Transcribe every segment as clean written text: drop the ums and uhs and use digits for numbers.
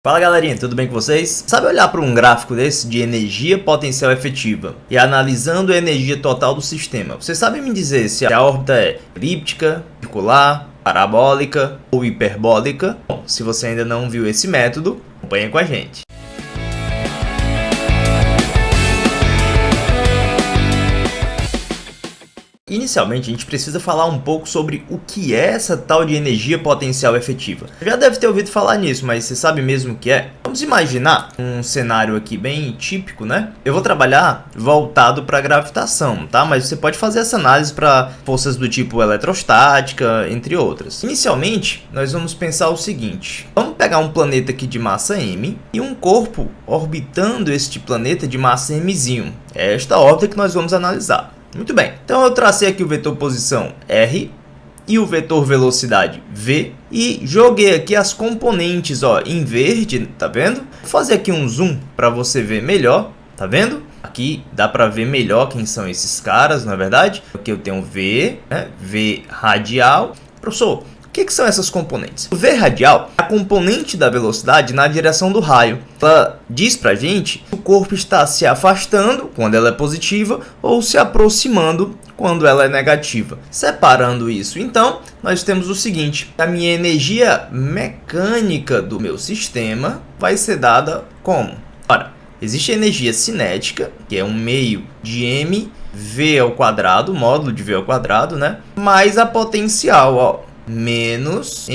Fala galerinha, tudo bem com vocês? Sabe olhar para um gráfico desse de energia potencial efetiva e analisando a energia total do sistema, você sabe me dizer se a órbita é elíptica, circular, parabólica ou hiperbólica? Bom, se você ainda não viu esse método, acompanha com a gente. Inicialmente, a gente precisa falar um pouco sobre o que é essa tal de energia potencial efetiva. Já deve ter ouvido falar nisso, mas você sabe mesmo o que é? Vamos imaginar um cenário aqui bem típico, né? Eu vou trabalhar voltado para gravitação, tá? Mas você pode fazer essa análise para forças do tipo eletrostática, entre outras. Inicialmente, nós vamos pensar o seguinte. Vamos pegar um planeta aqui de massa m e um corpo orbitando este planeta de massa mzinho. É esta órbita que nós vamos analisar. Muito bem, então eu tracei aqui o vetor posição R e o vetor velocidade V e joguei aqui as componentes em verde, tá vendo? Vou fazer aqui um zoom para você ver melhor, tá vendo? Aqui dá para ver melhor quem são esses caras, na verdade. Aqui eu tenho V, né? V radial. Professor, o que são essas componentes? O V radial é a componente da velocidade na direção do raio. Ela diz pra gente que o corpo está se afastando quando ela é positiva ou se aproximando quando ela é negativa. Separando isso, então, nós temos o seguinte. A minha energia mecânica do meu sistema vai ser dada como? Ora, existe a energia cinética, que é um meio de mv ao quadrado, módulo de v ao quadrado, né? Mais a potencial, menos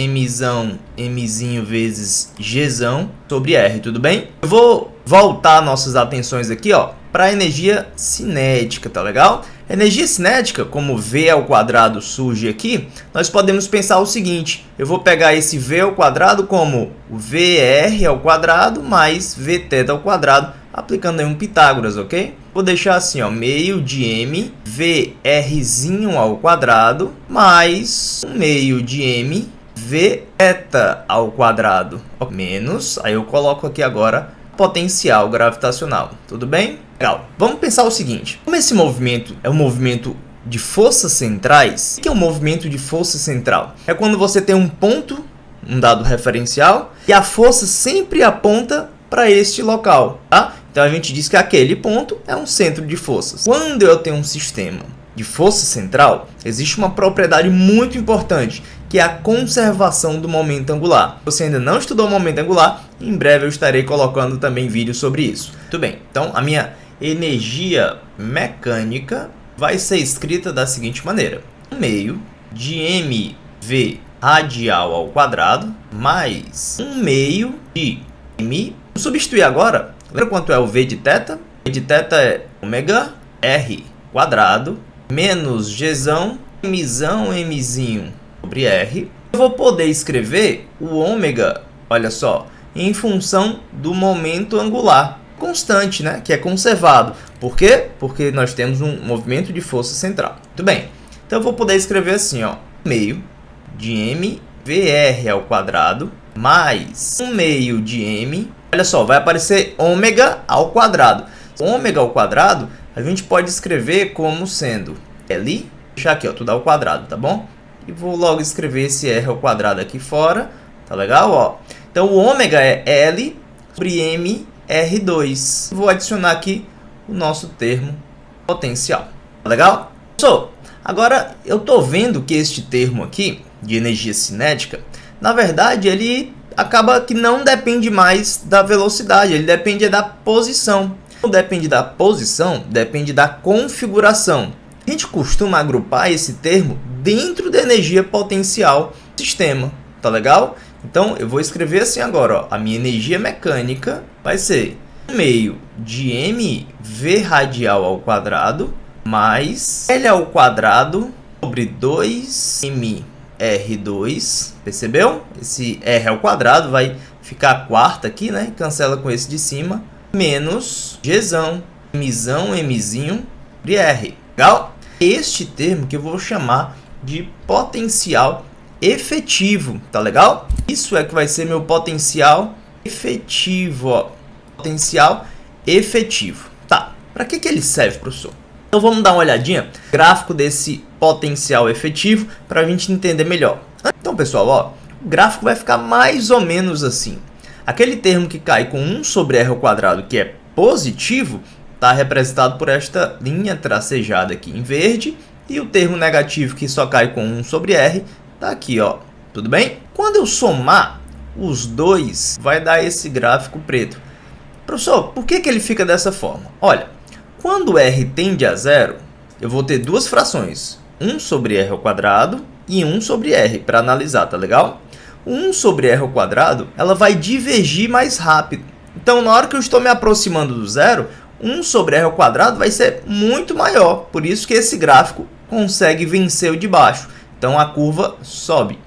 mzinho vezes gzão sobre R, tudo bem? Eu vou voltar nossas atenções aqui, para a energia cinética, tá legal? Energia cinética, como V ao quadrado surge aqui, nós podemos pensar o seguinte. Eu vou pegar esse V ao quadrado como o VR ao quadrado mais Vθ ao quadrado, aplicando aí um Pitágoras, ok? Vou deixar assim, meio de m vrzinho ao quadrado mais um meio de m Vθ ao quadrado menos, aí eu coloco aqui agora potencial gravitacional, tudo bem? Legal. Vamos pensar o seguinte, como esse movimento é um movimento de forças centrais, o que é um movimento de força central? É quando você tem um ponto, um dado referencial, e a força sempre aponta para este local, tá? Então a gente diz que aquele ponto é um centro de forças. Quando eu tenho um sistema de força central, existe uma propriedade muito importante, que é a conservação do momento angular. Se você ainda não estudou o momento angular, em breve eu estarei colocando também vídeo sobre isso. Muito bem, então a minha energia mecânica vai ser escrita da seguinte maneira. 1 meio de mv radial ao quadrado mais 1 meio de m. Vou substituir agora. Lembra quanto é o V de θ? V de θ é ômega R quadrado menos Gzão mzinho sobre R. Eu vou poder escrever o ômega, olha só, em função do momento angular constante, né? Que é conservado. Por quê? Porque nós temos um movimento de força central. Muito bem. Então eu vou poder escrever assim, meio de mvr ao quadrado mais 1 meio de m. Olha só, vai aparecer ômega ao quadrado. Ômega ao quadrado, a gente pode escrever como sendo L, vou deixar aqui, tudo ao quadrado, tá bom? E vou logo escrever esse R ao quadrado aqui fora, tá legal? Então, o ômega é L sobre M R2. Vou adicionar aqui o nosso termo potencial, tá legal? Agora, eu tô vendo que este termo aqui, de energia cinética, na verdade, ele acaba que não depende mais da velocidade, ele depende da posição. Não depende da posição, depende da configuração. A gente costuma agrupar esse termo dentro da energia potencial do sistema, tá legal? Então, eu vou escrever assim agora, a minha energia mecânica vai ser 1 meio de mv radial ao quadrado mais L ao quadrado sobre 2m R2, percebeu? Esse R ao quadrado vai ficar a quarta aqui, né? Cancela com esse de cima. Menos Gzão, mzinho sobre R. Legal? Este termo que eu vou chamar de potencial efetivo, tá legal? Isso é que vai ser meu potencial efetivo, Potencial efetivo. Tá, para que ele serve, professor? Então vamos dar uma olhadinha no gráfico desse potencial efetivo para a gente entender melhor. Então, pessoal, o gráfico vai ficar mais ou menos assim. Aquele termo que cai com 1 sobre r ao quadrado, que é positivo, está representado por esta linha tracejada aqui em verde, e o termo negativo que só cai com 1 sobre r está aqui, ó. Tudo bem? Quando eu somar os dois, vai dar esse gráfico preto. Professor, por que ele fica dessa forma? Olha, quando r tende a zero, eu vou ter duas frações, 1 sobre r ao quadrado e 1 sobre r, para analisar, tá legal? 1 sobre r ao quadrado, ela vai divergir mais rápido. Então, na hora que eu estou me aproximando do zero, 1 sobre r ao quadrado vai ser muito maior. Por isso que esse gráfico consegue vencer o de baixo. Então, a curva sobe.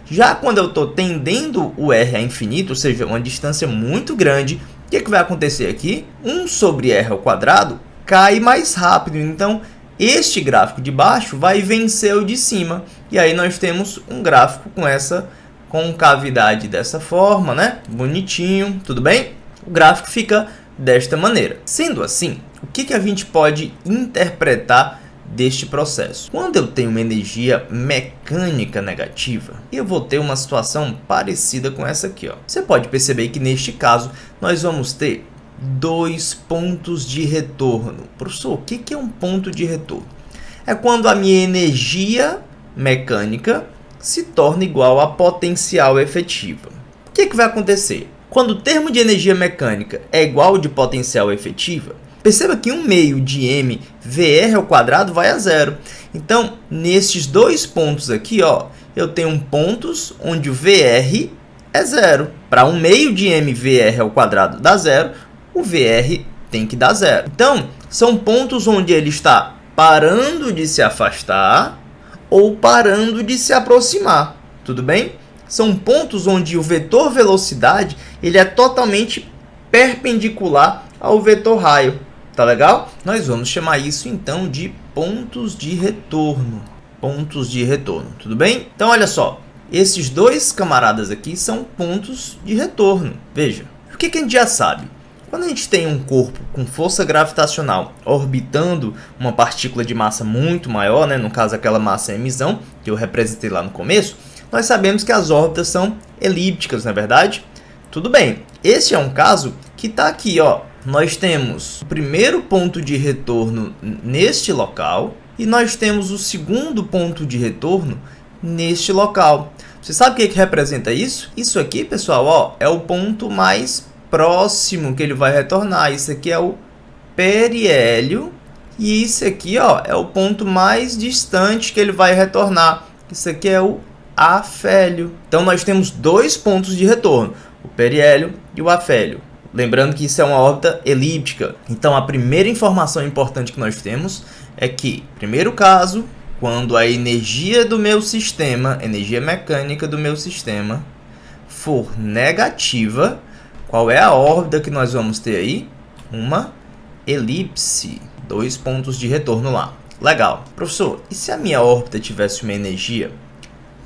Já quando eu estou tendendo o r a infinito, ou seja, uma distância muito grande, o que vai acontecer aqui? 1 sobre r ao quadrado cai mais rápido. Então, este gráfico de baixo vai vencer o de cima. E aí nós temos um gráfico com essa concavidade dessa forma, né? Bonitinho, tudo bem? O gráfico fica desta maneira. Sendo assim, o que a gente pode interpretar deste processo? Quando eu tenho uma energia mecânica negativa, eu vou ter uma situação parecida com essa aqui, ó. Você pode perceber que neste caso nós vamos ter dois pontos de retorno. Professor, o que é um ponto de retorno? É quando a minha energia mecânica se torna igual à potencial efetiva. O que vai acontecer? Quando o termo de energia mecânica é igual ao de potencial efetiva, perceba que 1 meio de m VR ao quadrado vai a zero. Então, nesses dois pontos aqui, ó, eu tenho pontos onde o VR é zero. Para 1 meio de m VR ao quadrado dar zero, o VR tem que dar zero. Então, são pontos onde ele está parando de se afastar ou parando de se aproximar. Tudo bem? São pontos onde o vetor velocidade ele é totalmente perpendicular ao vetor raio. Tá legal? Nós vamos chamar isso então de pontos de retorno. Pontos de retorno, tudo bem? Então olha só, esses dois camaradas aqui são pontos de retorno. Veja, o que a gente já sabe? Quando a gente tem um corpo com força gravitacional orbitando uma partícula de massa muito maior, né? No caso aquela massa emissão que eu representei lá no começo, nós sabemos que as órbitas são elípticas, não é verdade? Tudo bem, esse é um caso que está aqui, ó. Nós temos o primeiro ponto de retorno neste local e nós temos o segundo ponto de retorno neste local. Você sabe o que representa isso? Isso aqui, pessoal, ó, é o ponto mais próximo que ele vai retornar. Isso aqui é o periélio e isso aqui, ó, é o ponto mais distante que ele vai retornar. Isso aqui é o afélio. Então nós temos dois pontos de retorno, o periélio e o afélio. Lembrando que isso é uma órbita elíptica. Então a primeira informação importante que nós temos é que, primeiro caso, quando a energia do meu sistema, energia mecânica do meu sistema, for negativa, qual é a órbita que nós vamos ter aí? Uma elipse. Dois pontos de retorno lá. Legal. Professor, e se a minha órbita tivesse uma energia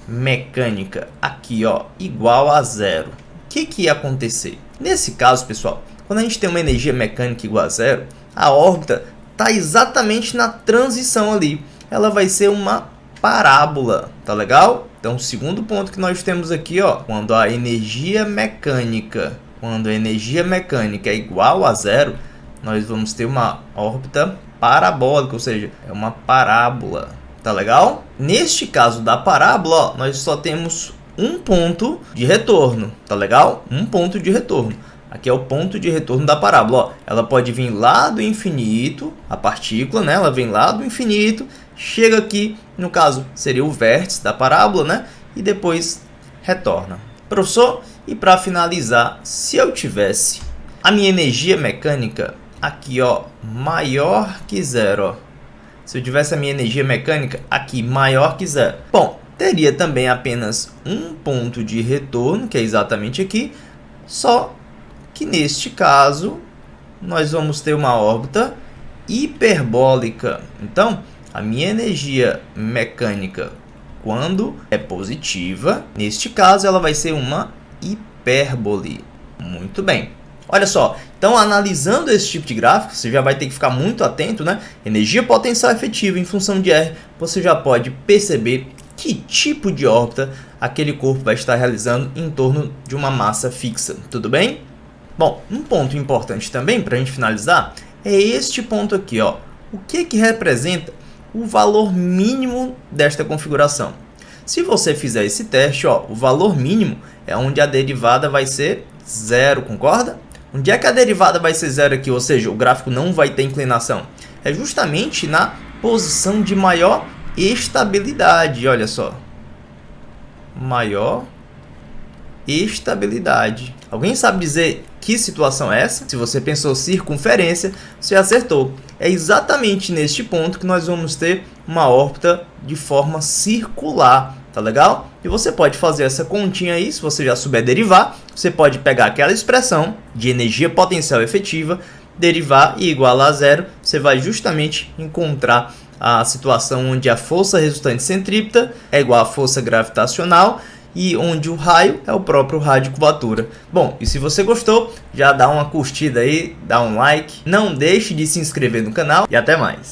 mecânica aqui, ó, igual a zero? O que ia acontecer? Nesse caso, pessoal, quando a gente tem uma energia mecânica igual a zero, a órbita está exatamente na transição ali. Ela vai ser uma parábola, tá legal? Então, o segundo ponto que nós temos aqui, ó, quando a energia mecânica é igual a zero, nós vamos ter uma órbita parabólica, ou seja, é uma parábola, tá legal? Neste caso da parábola, ó, nós só temos um ponto de retorno, tá legal? Um ponto de retorno. Aqui é o ponto de retorno da parábola, ó. Ela pode vir lá do infinito, a partícula, né? Ela vem lá do infinito, chega aqui, no caso, seria o vértice da parábola, né? E depois retorna. Professor, e para finalizar, se eu tivesse a minha energia mecânica aqui, ó, maior que zero, ó. Se eu tivesse a minha energia mecânica aqui maior que zero, bom, teria também apenas um ponto de retorno, que é exatamente aqui, só que neste caso nós vamos ter uma órbita hiperbólica. Então, a minha energia mecânica, quando é positiva, neste caso ela vai ser uma hipérbole. Muito bem. Olha só, então analisando esse tipo de gráfico, você já vai ter que ficar muito atento, né? Energia potencial efetiva em função de R, você já pode perceber que tipo de órbita aquele corpo vai estar realizando em torno de uma massa fixa, tudo bem? Bom, um ponto importante também para a gente finalizar é este ponto aqui, ó. O que representa o valor mínimo desta configuração? Se você fizer esse teste, ó, o valor mínimo é onde a derivada vai ser zero, concorda? Onde é que a derivada vai ser zero aqui, ou seja, o gráfico não vai ter inclinação? É justamente na posição de maior estabilidade, olha só. Maior estabilidade. Alguém sabe dizer que situação é essa? Se você pensou circunferência, você acertou. É exatamente neste ponto que nós vamos ter uma órbita de forma circular, tá legal? E você pode fazer essa continha aí, se você já souber derivar, você pode pegar aquela expressão de energia potencial efetiva, derivar e igualar a zero, você vai justamente encontrar a situação onde a força resultante centrípeta é igual à força gravitacional e onde o raio é o próprio raio de curvatura. Bom, e se você gostou, já dá uma curtida aí, dá um like, não deixe de se inscrever no canal e até mais.